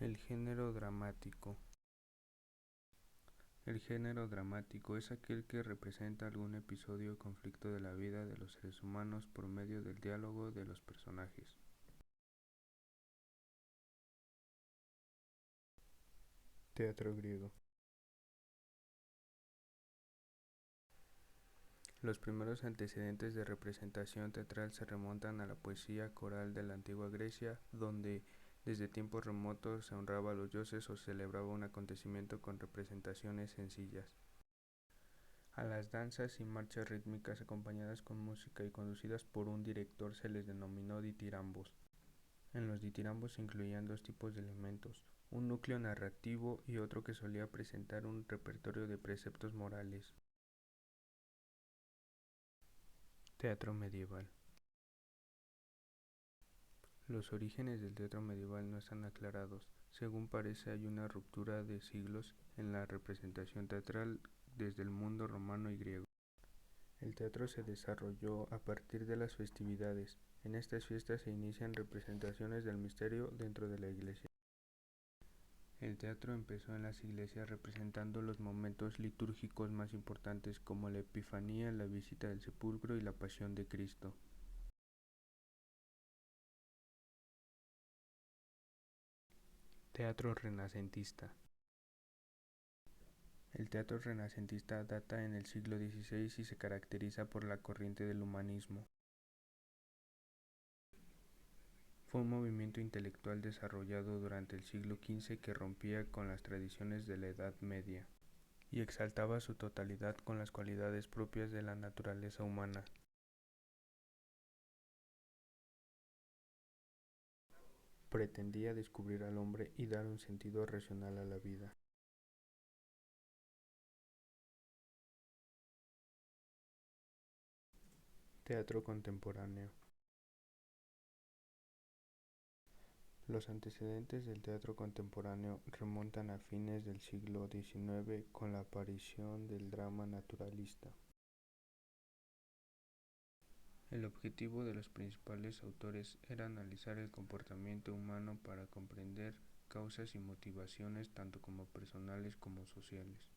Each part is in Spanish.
El género dramático. El género dramático es aquel que representa algún episodio o conflicto de la vida de los seres humanos por medio del diálogo de los personajes. Teatro griego. Los primeros antecedentes de representación teatral se remontan a la poesía coral de la antigua Grecia, donde desde tiempos remotos se honraba a los dioses o celebraba un acontecimiento con representaciones sencillas. A las danzas y marchas rítmicas acompañadas con música y conducidas por un director se les denominó ditirambos. En los ditirambos se incluían dos tipos de elementos, un núcleo narrativo y otro que solía presentar un repertorio de preceptos morales. Teatro medieval. Los orígenes del teatro medieval no están aclarados. Según parece, hay una ruptura de siglos en la representación teatral desde el mundo romano y griego. El teatro se desarrolló a partir de las festividades. En estas fiestas se inician representaciones del misterio dentro de la iglesia. El teatro empezó en las iglesias representando los momentos litúrgicos más importantes como la Epifanía, la visita del sepulcro y la Pasión de Cristo. Teatro renacentista. El teatro renacentista data en el siglo XVI y se caracteriza por la corriente del humanismo. Fue un movimiento intelectual desarrollado durante el siglo XV que rompía con las tradiciones de la Edad Media y exaltaba su totalidad con las cualidades propias de la naturaleza humana. Pretendía descubrir al hombre y dar un sentido racional a la vida. Teatro contemporáneo. Los antecedentes del teatro contemporáneo remontan a fines del siglo XIX con la aparición del drama naturalista. El objetivo de los principales autores era analizar el comportamiento humano para comprender causas y motivaciones tanto como personales como sociales.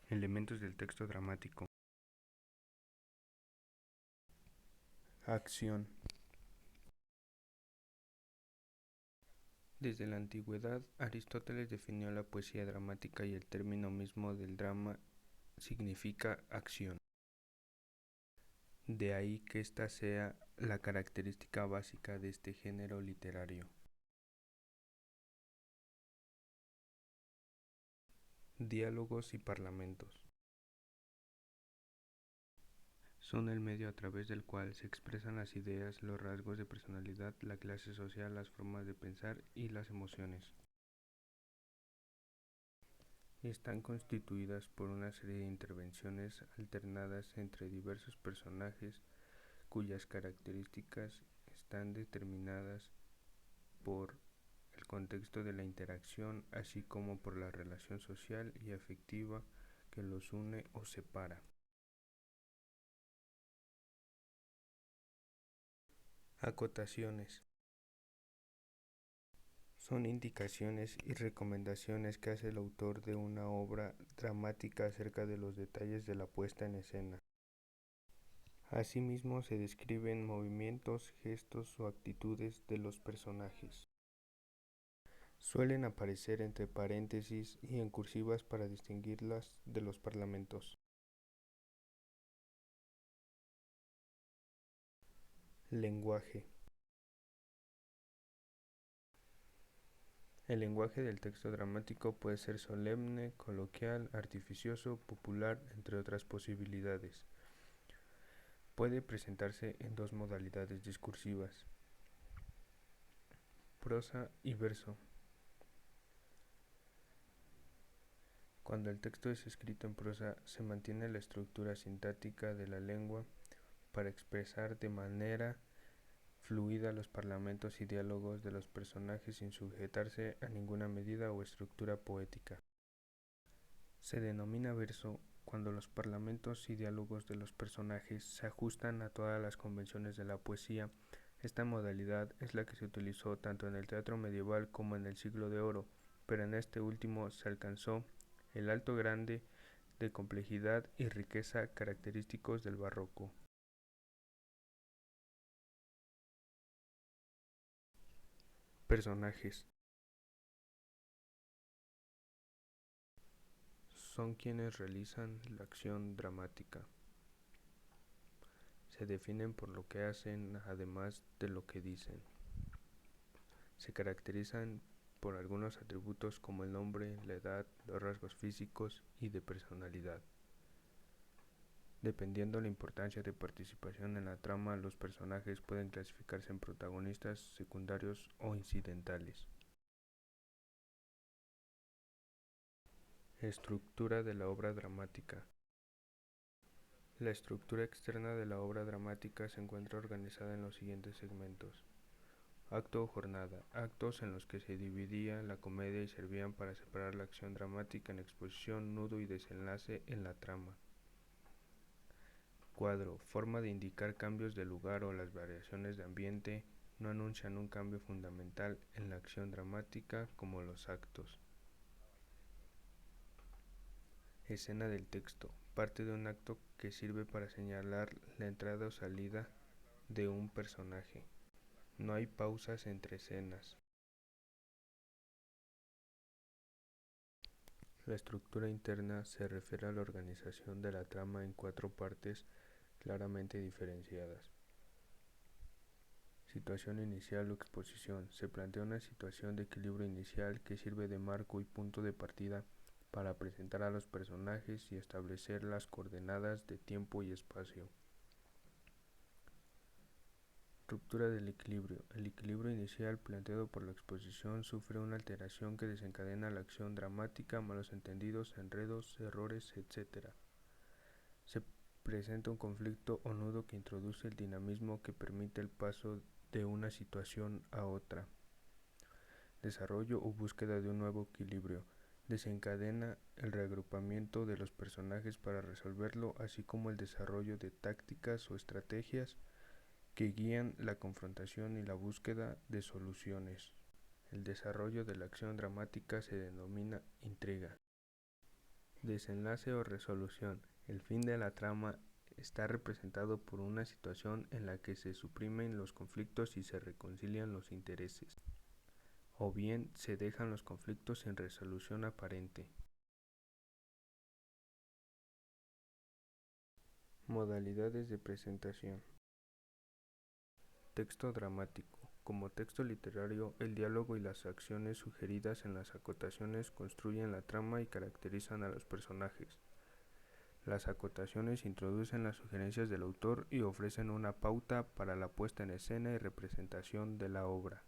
Elementos del texto dramático. Acción. Desde la antigüedad, Aristóteles definió la poesía dramática y el término mismo del drama significa acción. De ahí que esta sea la característica básica de este género literario. Diálogos y parlamentos. Son el medio a través del cual se expresan las ideas, los rasgos de personalidad, la clase social, las formas de pensar y las emociones. Están constituidas por una serie de intervenciones alternadas entre diversos personajes cuyas características están determinadas por el contexto de la interacción, así como por la relación social y afectiva que los une o separa. Acotaciones. Son indicaciones y recomendaciones que hace el autor de una obra dramática acerca de los detalles de la puesta en escena. Asimismo, se describen movimientos, gestos o actitudes de los personajes. Suelen aparecer entre paréntesis y en cursivas para distinguirlas de los parlamentos. Lenguaje. El lenguaje del texto dramático puede ser solemne, coloquial, artificioso, popular, entre otras posibilidades. Puede presentarse en dos modalidades discursivas: prosa y verso. Cuando el texto es escrito en prosa, se mantiene la estructura sintáctica de la lengua para expresar de manera fluida los parlamentos y diálogos de los personajes sin sujetarse a ninguna medida o estructura poética. Se denomina verso cuando los parlamentos y diálogos de los personajes se ajustan a todas las convenciones de la poesía. Esta modalidad es la que se utilizó tanto en el teatro medieval como en el Siglo de Oro, pero en este último se alcanzó el alto grado de complejidad y riqueza característicos del barroco. Personajes son quienes realizan la acción dramática. Se definen por lo que hacen, además de lo que dicen. Se caracterizan por algunos atributos como el nombre, la edad, los rasgos físicos y de personalidad. Dependiendo de la importancia de participación en la trama, los personajes pueden clasificarse en protagonistas, secundarios o incidentales. Estructura de la obra dramática. La estructura externa de la obra dramática se encuentra organizada en los siguientes segmentos. Acto o jornada. Actos en los que se dividía la comedia y servían para separar la acción dramática en exposición, nudo y desenlace en la trama. Cuadro. Forma de indicar cambios de lugar o las variaciones de ambiente no anuncian un cambio fundamental en la acción dramática como los actos. Escena del texto. Parte de un acto que sirve para señalar la entrada o salida de un personaje. No hay pausas entre escenas. La estructura interna se refiere a la organización de la trama en 4 partes claramente diferenciadas. Situación inicial o exposición. Se plantea una situación de equilibrio inicial que sirve de marco y punto de partida para presentar a los personajes y establecer las coordenadas de tiempo y espacio. Ruptura del equilibrio. El equilibrio inicial planteado por la exposición sufre una alteración que desencadena la acción dramática, malos entendidos, enredos, errores, etc. Se presenta un conflicto o nudo que introduce el dinamismo que permite el paso de una situación a otra. Desarrollo o búsqueda de un nuevo equilibrio. Desencadena el reagrupamiento de los personajes para resolverlo, así como el desarrollo de tácticas o estrategias que guían la confrontación y la búsqueda de soluciones. El desarrollo de la acción dramática se denomina intriga. Desenlace o resolución. El fin de la trama está representado por una situación en la que se suprimen los conflictos y se reconcilian los intereses, o bien se dejan los conflictos sin resolución aparente. Modalidades de presentación. Texto dramático. Como texto literario, el diálogo y las acciones sugeridas en las acotaciones construyen la trama y caracterizan a los personajes. Las acotaciones introducen las sugerencias del autor y ofrecen una pauta para la puesta en escena y representación de la obra.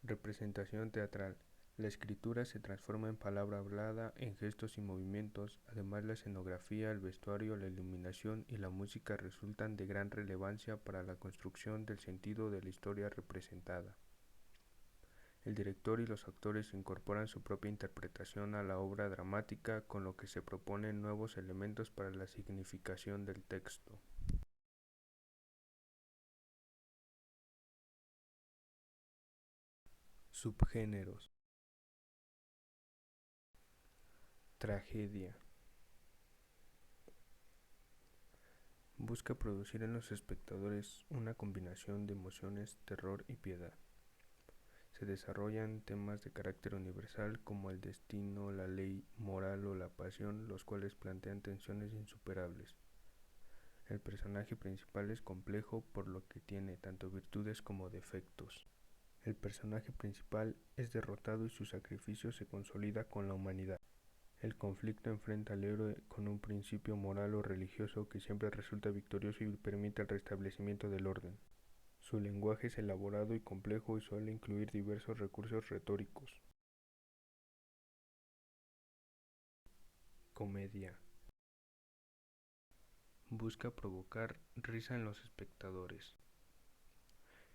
Representación teatral. La escritura se transforma en palabra hablada, en gestos y movimientos. Además, la escenografía, el vestuario, la iluminación y la música resultan de gran relevancia para la construcción del sentido de la historia representada. El director y los actores incorporan su propia interpretación a la obra dramática, con lo que se proponen nuevos elementos para la significación del texto. Subgéneros. Tragedia. Busca producir en los espectadores una combinación de emociones, terror y piedad. Se desarrollan temas de carácter universal como el destino, la ley moral o la pasión, los cuales plantean tensiones insuperables. El personaje principal es complejo, por lo que tiene tanto virtudes como defectos. El personaje principal es derrotado y su sacrificio se consolida con la humanidad. El conflicto enfrenta al héroe con un principio moral o religioso que siempre resulta victorioso y permite el restablecimiento del orden. Su lenguaje es elaborado y complejo y suele incluir diversos recursos retóricos. Comedia. Busca provocar risa en los espectadores.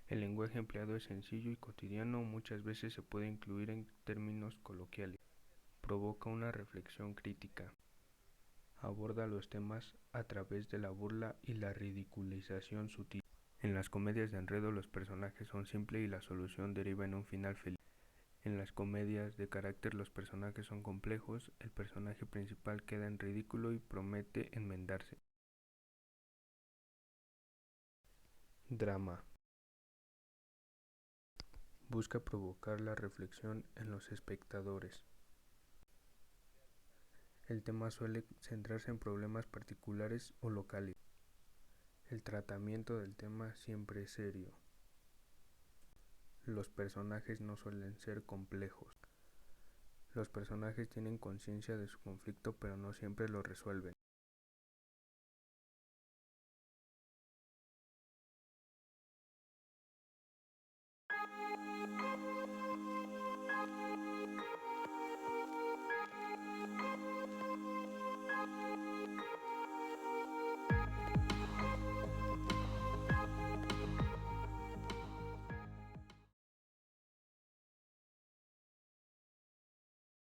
El lenguaje empleado es sencillo y cotidiano, muchas veces se puede incluir en términos coloquiales. Provoca una reflexión crítica. Aborda los temas a través de la burla y la ridiculización sutil. En las comedias de enredo los personajes son simples y la solución deriva en un final feliz. En las comedias de carácter los personajes son complejos, el personaje principal queda en ridículo y promete enmendarse. Drama. Busca provocar la reflexión en los espectadores. El tema suele centrarse en problemas particulares o locales. El tratamiento del tema siempre es serio. Los personajes no suelen ser complejos. Los personajes tienen conciencia de su conflicto pero no siempre lo resuelven.